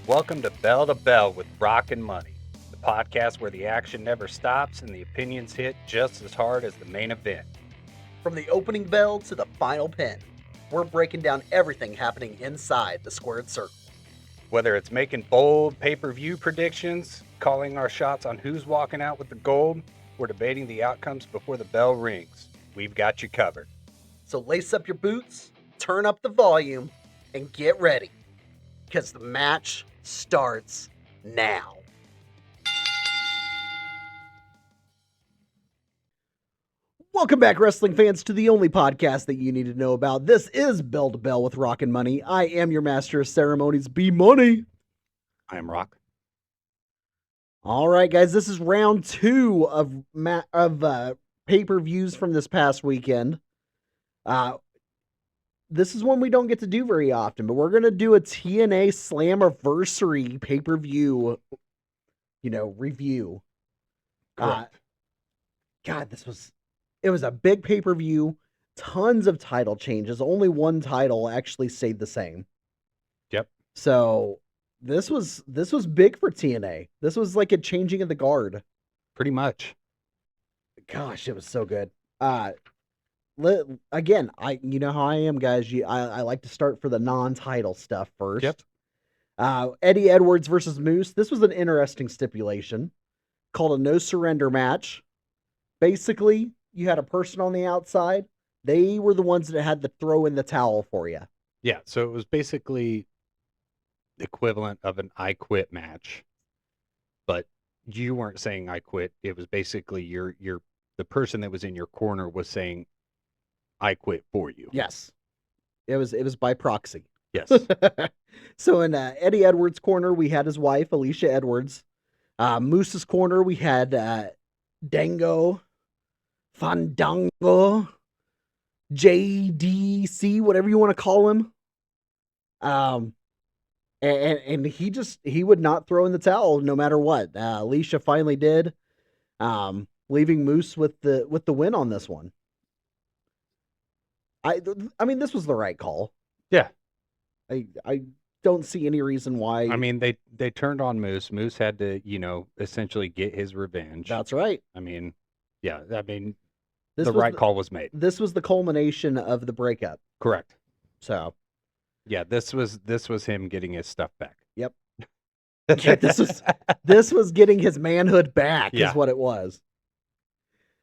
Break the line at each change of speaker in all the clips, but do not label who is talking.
Welcome to Bell with Rock and Money, the podcast where the action never stops and the opinions hit just as hard as the main event.
From the opening bell to the final pin, we're breaking down everything happening inside the squared circle.
Whether it's making bold pay-per-view predictions, calling our shots on who's walking out with the gold, or debating the outcomes before the bell rings, we've got you covered.
So lace up your boots, turn up the volume, and get ready, because the match starts now. Welcome back, wrestling fans, to the only podcast that you need to know about. This is Bell to Bell with Rock and Money. I am your master of ceremonies, B Money.
I am Rock.
All right, guys, this is round 2 of pay-per-views from this past weekend. This is one we don't get to do very often, but we're going to do a TNA Slammiversary pay-per-view, review.
Correct.
God, it was a big pay-per-view, tons of title changes. Only one title actually stayed the same.
Yep.
So this was big for TNA. This was like a changing of the guard.
Pretty much.
Gosh, it was so good. Again, you know how I am, guys. I like to start for the non-title stuff first.
Yep.
Eddie Edwards versus Moose. This was an interesting stipulation called a no surrender match. Basically, you had a person on the outside. They were the ones that had to throw in the towel for you.
Yeah, so it was basically the equivalent of an I quit match. But you weren't saying I quit. It was basically the person that was in your corner was saying I quit for you.
Yes. It was by proxy.
Yes.
So in Eddie Edwards' corner, we had his wife, Alicia Edwards. Moose's corner, we had Dango, Fandango, JDC, whatever you want to call him. And he would not throw in the towel no matter what. Alicia finally did, leaving Moose with the win on this one. I mean, this was the right call.
Yeah.
I don't see any reason why.
I mean, they turned on Moose. Moose had to, essentially get his revenge.
That's right.
I mean, yeah. I mean,
This
the
was
right call was made.
This was the culmination of the breakup.
Correct.
So,
yeah, this was him getting his stuff back.
yep. Yeah, this was getting his manhood back,
Yeah.
is what it was.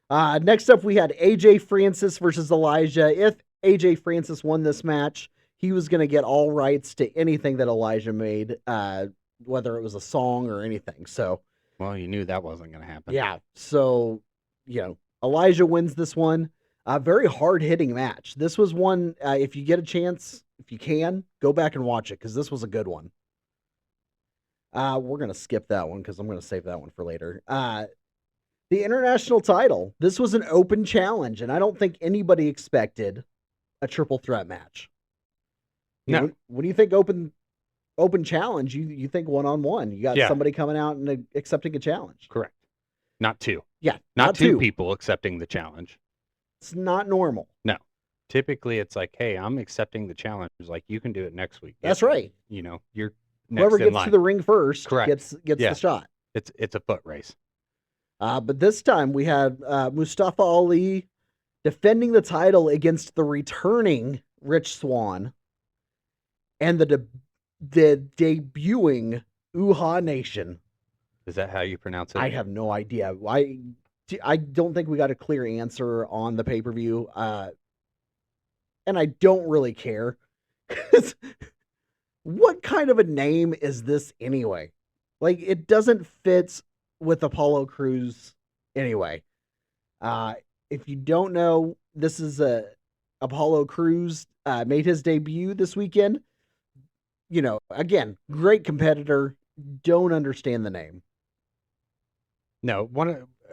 Next up, we had AJ Francis versus Elijah. If AJ Francis won this match, he was going to get all rights to anything that Elijah made, whether it was a song or anything. So,
well, you knew that wasn't going to happen.
yeah. So, Elijah wins this one. A very hard-hitting match. This was one, if you get a chance, if you can, go back and watch it, because this was a good one. We're going to skip that one, because I'm going to save that one for later. The international title. This was an open challenge, and I don't think anybody expected a triple threat match.
No.
When you think open challenge, you think one-on-one. You got somebody coming out and accepting a challenge.
Correct. Not two.
Yeah.
Not two people accepting the challenge.
It's not normal.
No. Typically, it's like, hey, I'm accepting the challenge. Like, you can do it next week.
That's right.
You're next
Whoever
in
gets
line.
to the ring first
Correct.
gets the shot.
It's a foot race.
But this time we had Mustafa Ali defending the title against the returning Rich Swann and the debuting Uhaa Nation.
Is that how you pronounce it?
I have no idea. I don't think we got a clear answer on the pay-per-view. And I don't really care. What kind of a name is this anyway? Like, it doesn't fit with Apollo Crews anyway. If you don't know, this is Apollo Crews made his debut this weekend. Again, great competitor. Don't understand the name.
No,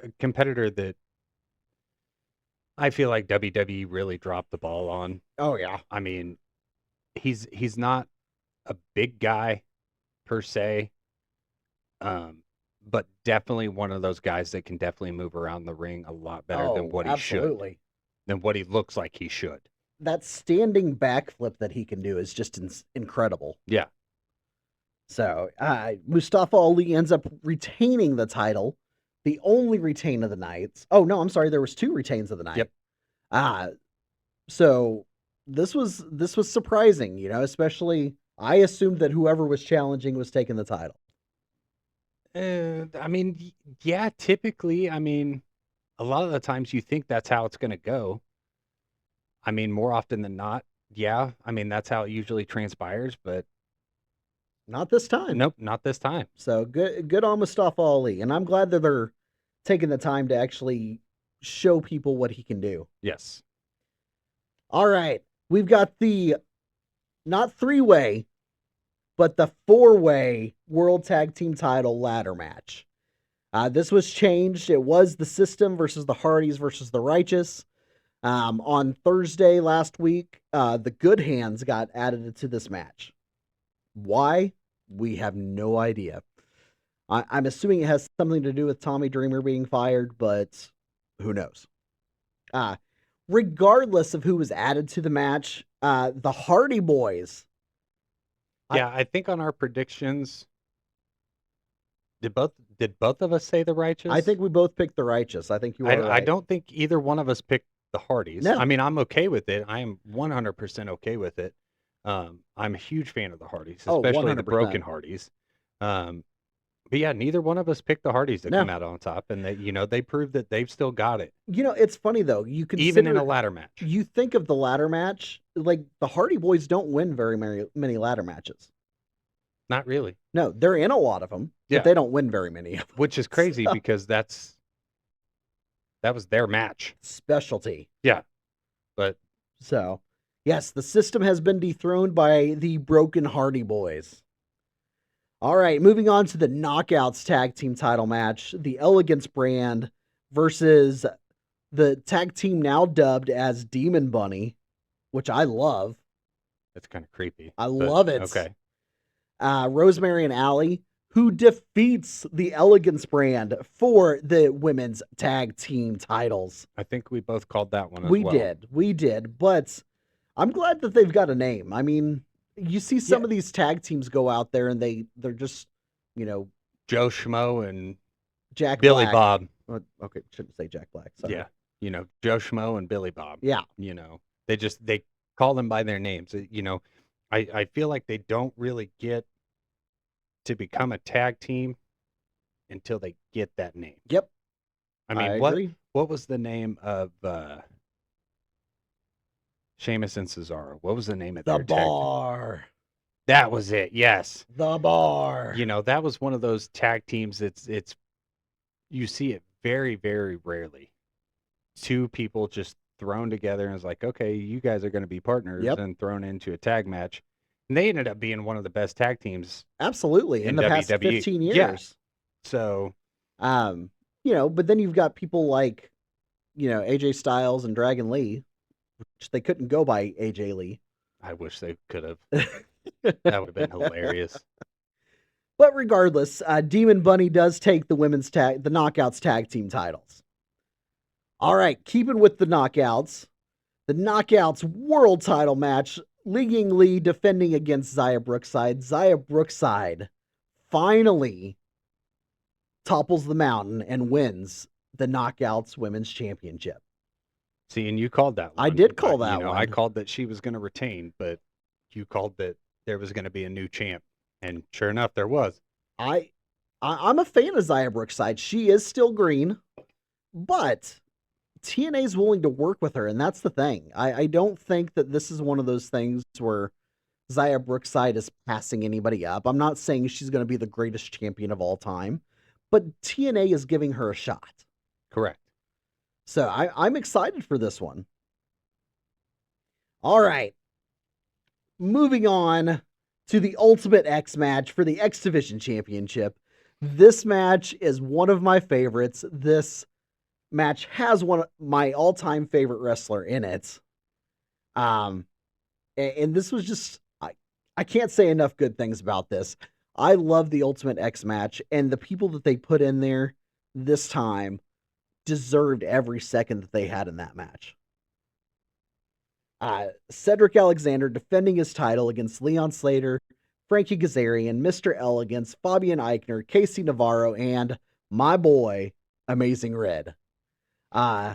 a competitor that I feel like WWE really dropped the ball on.
Oh yeah.
I mean, he's not a big guy per se. But definitely one of those guys that can definitely move around the ring a lot better than what he should. Than what he looks like he should.
That standing backflip that he can do is just incredible.
Yeah.
So Mustafa Ali ends up retaining the title, the only retain of the night. Oh no, I'm sorry, there was 2 retains of the night.
Yep.
Uh so this was surprising, especially I assumed that whoever was challenging was taking the title.
I mean, yeah, typically, I mean, a lot of the times you think that's how it's going to go. I mean, more often than not, yeah. I mean, that's how it usually transpires, but
Not this time.
nope, not this time.
So good on Mustafa Ali, and I'm glad that they're taking the time to actually show people what he can do.
Yes.
All right, we've got the not 3-way, but the 4-way World Tag Team title ladder match. This was changed. It was the System versus the Hardys versus the Righteous. On Thursday last week, the Good Hands got added to this match. Why? We have no idea. I'm assuming it has something to do with Tommy Dreamer being fired, but who knows? Uh, Regardless of who was added to the match, the Hardy Boys.
Yeah, I think on our predictions, did both of us say the
I
Righteous?
think we both picked the Righteous. I think you are
I
right.
don't think either one of us picked the Hardys.
No.
I mean, I'm okay with it. I am 100% okay with it. I'm a huge fan of the Hardys,
Oh,
especially the
100%.
Broken Hardys. But yeah, neither one of us picked the Hardys to
No.
come out on top, and they proved that they've still got it,
It's funny though. You
even in a
consider
ladder match.
you think of the ladder match, like the Hardy Boys don't win very many ladder matches.
Not really.
No, they're in a lot of them, but
Yeah,
they don't win very many of them.
which is crazy because that was their match.
Specialty.
Yeah, but
So, yes, the System has been dethroned by the Broken Hardy Boys. All right, moving on to the Knockouts tag team title match. The Elegance brand versus the tag team now dubbed as Demon Bunny, which I love.
it's kind of creepy.
I
But
love it.
okay.
Rosemary and Allie, who defeats the Elegance brand for the women's tag team titles.
I think we both called that one as
We
well.
did, but I'm glad that they've got a name. I mean, you see some
Yeah.
of these tag teams go out there and they're just,
Joe Schmo and
Jack
Billy
Black.
Bob.
Okay, shouldn't say Jack Black. Sorry.
Yeah. Joe Schmo and Billy Bob.
Yeah.
They call them by their names. I feel like they don't really get to become a tag team until they get that name.
Yep.
I mean,
I
what
agree.
was the name of Sheamus and Cesaro? What was the name of
The
their tag team?
Bar.
That was it. Yes.
The Bar.
That was one of those tag teams it's you see it very, very rarely. 2 people just thrown together and it's like, okay, you guys are going to be partners
Yep.
and thrown into a tag match. And they ended up being one of the best tag teams.
Absolutely. In the past
WWE.
15
Yeah.
years.
So,
but then you've got people like, AJ Styles and Dragon Lee, which they couldn't go by AJ Lee.
I wish they could have. That would have been hilarious.
But regardless, Demon Bunny does take the Knockouts tag team titles. All right, keeping with the Knockouts world title match, Li Ying Li defending against Xia Brookside. Xia Brookside finally topples the mountain and wins the Knockouts Women's Championship.
See, and you called that one.
I did call that one.
I called that she was going to retain, but you called that there was going to be a new champ. And sure enough, there was.
I'm a fan of Xia Brookside. She is still green, but TNA is willing to work with her, and that's the thing. I don't think that this is one of those things where Xia Brookside is passing anybody up. I'm not saying she's going to be the greatest champion of all time, but TNA is giving her a shot.
Correct.
So I'm excited for this one. All right. Moving on to the Ultimate X match for the X Division Championship. This match is one of my favorites. This match has one of my all-time favorite wrestler in it. And this was just, I can't say enough good things about this. I love the Ultimate X match, and the people that they put in there this time deserved every second that they had in that match. Cedric Alexander defending his title against Leon Slater, Frankie Kazarian, Mr. Elegance, Fabian Eichner, Casey Navarro, and my boy, Amazing Red. Uh,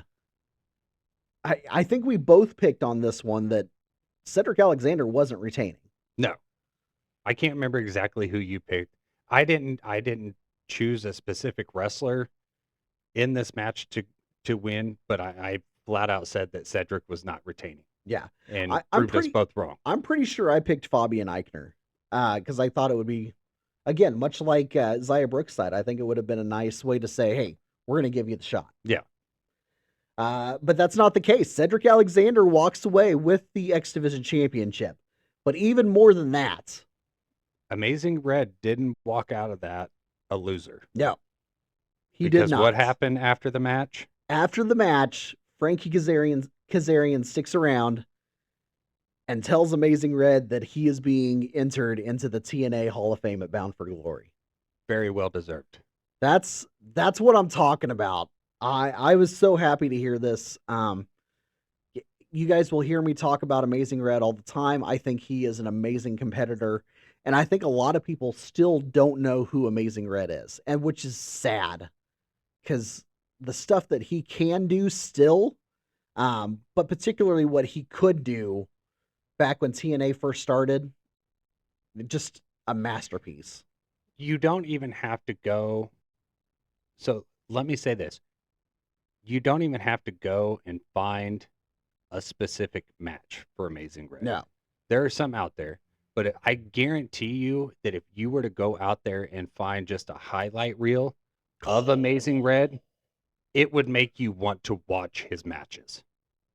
I think we both picked on this one that Cedric Alexander wasn't retaining.
No, I can't remember exactly who you picked. I didn't choose a specific wrestler in this match to win, but I flat out said that Cedric was not retaining
Yeah,
and
I'm
proved us
pretty
both wrong.
I'm pretty sure I picked Fabian Eichner because I thought it would be, again, much like Zaya Brookside. I think it would have been a nice way to say, hey, we're going to give you the shot.
Yeah.
But that's not the case. Cedric Alexander walks away with the X Division Championship. But even more than that,
Amazing Red didn't walk out of that a loser.
no, he did
Because
not.
what happened after the match?
After the match, Frankie Kazarian sticks around and tells Amazing Red that he is being entered into the TNA Hall of Fame at Bound for Glory.
Very well deserved.
That's what I'm talking about. I was so happy to hear this. You guys will hear me talk about Amazing Red all the time. I think he is an amazing competitor, and I think a lot of people still don't know who Amazing Red is, and which is sad because the stuff that he can do still, but particularly what he could do back when TNA first started, just a masterpiece.
You don't even have to go. So let me say this. You don't even have to go and find a specific match for Amazing Red.
No,
There are some out there, but I guarantee you that if you were to go out there and find just a highlight reel of Amazing Red, it would make you want to watch his matches.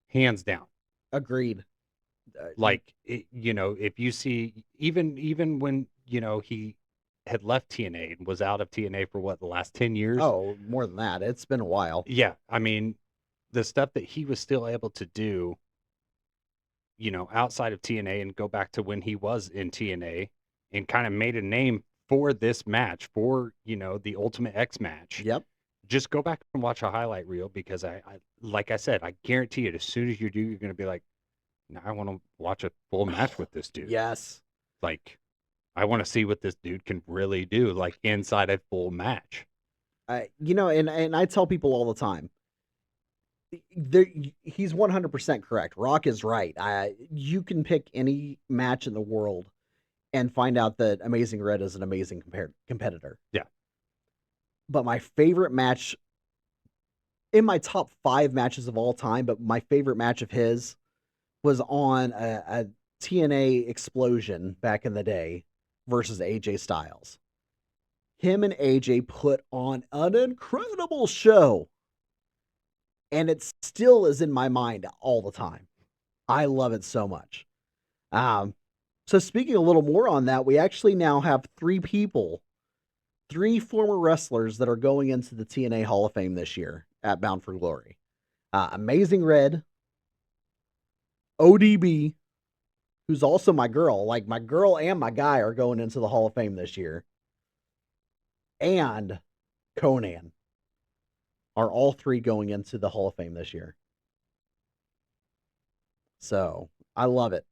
Hands down.
agreed.
Like, if you see, even when, he had left TNA and was out of TNA for what, the last 10 years?
Oh, more than that. It's been a while.
Yeah. I mean, the stuff that he was still able to do, outside of TNA and go back to when he was in TNA and kind of made a name for this match, for, the Ultimate X match.
Yep.
Just go back and watch a highlight reel because like I said, I guarantee it, as soon as you do, you're going to be like, now I want to watch a full match with this dude.
Yes.
Like, I want to see what this dude can really do, like, inside a full match.
And I tell people all the time, he's 100% correct. Rock is right. You can pick any match in the world and find out that Amazing Red is an amazing competitor.
Yeah.
But my favorite match, in my top 5 matches of all time, but my favorite match of his was on a TNA Explosion back in the day versus AJ Styles. Him and AJ put on an incredible show, and it still is in my mind all the time. I love it so much. So speaking a little more on that, we actually now have 3 people, 3 former wrestlers that are going into the TNA Hall of Fame this year at Bound for Glory. Amazing Red, ODB, who's also my girl. Like, my girl and my guy are going into the Hall of Fame this year. And Conan are all 3 going into the Hall of Fame this year. So, I love it.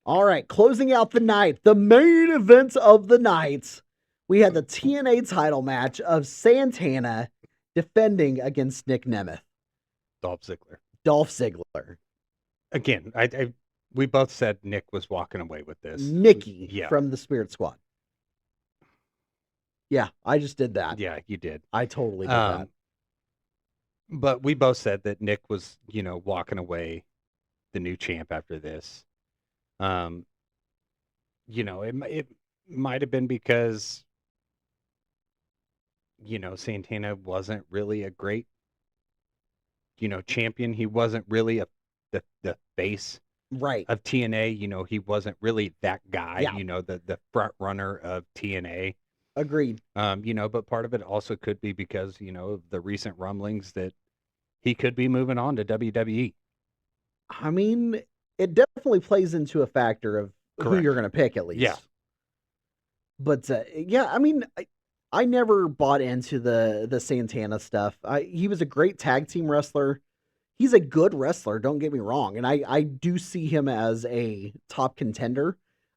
All right, closing out the night, the main event of the night, we had the TNA title match of Santana defending against Nick Nemeth.
Dolph Ziggler.
Dolph Ziggler.
Again, we both said Nick was walking away with this.
Nikki from the Spirit Squad. Yeah, I just did that.
Yeah, you did.
I totally did that.
But we both said that Nick was, walking away the new champ after this. It might have been because, Santana wasn't really a great, champion. He wasn't really the face
Right.
of TNA. He wasn't really that guy,
Yeah.
The front runner of TNA.
Agreed.
But part of it also could be because, of the recent rumblings that he could be moving on to WWE.
I mean, it definitely plays into a factor of who
Correct.
you're going to pick, at least.
Yeah.
But yeah, I mean, I never bought into the Santana stuff. He was a great tag team wrestler. He's a good wrestler, don't get me wrong. And I do see him as a top contender.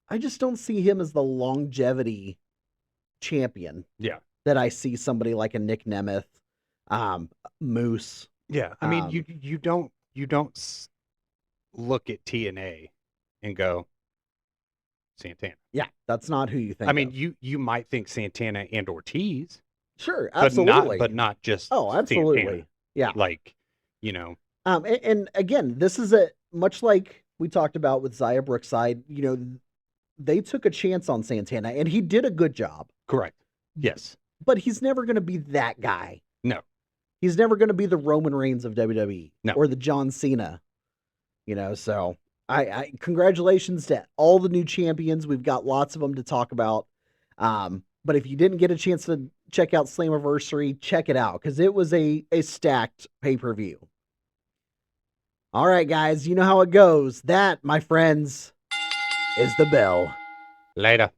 I just don't see him as the longevity champion
Yeah.
that I see somebody like a Nick Nemeth, Moose.
Yeah. I mean, you don't look at TNA and go Santana.
Yeah, that's not who you think
I mean,
of.
you might think Santana and Ortiz,
Sure,
but
absolutely.
not just
Oh,
Santana.
absolutely. Yeah.
Like, you know,
And again, this is a much like we talked about with Zaya Brookside. They took a chance on Santana, and he did a good job.
correct. Yes.
But he's never going to be that guy.
No.
He's never going to be the Roman Reigns of WWE
No.
or the John Cena. So I congratulations to all the new champions. We've got lots of them to talk about. But if you didn't get a chance to check out Slammiversary, check it out because it was a stacked pay-per-view. All right, guys, you know how it goes. That, my friends, is the bell.
Later.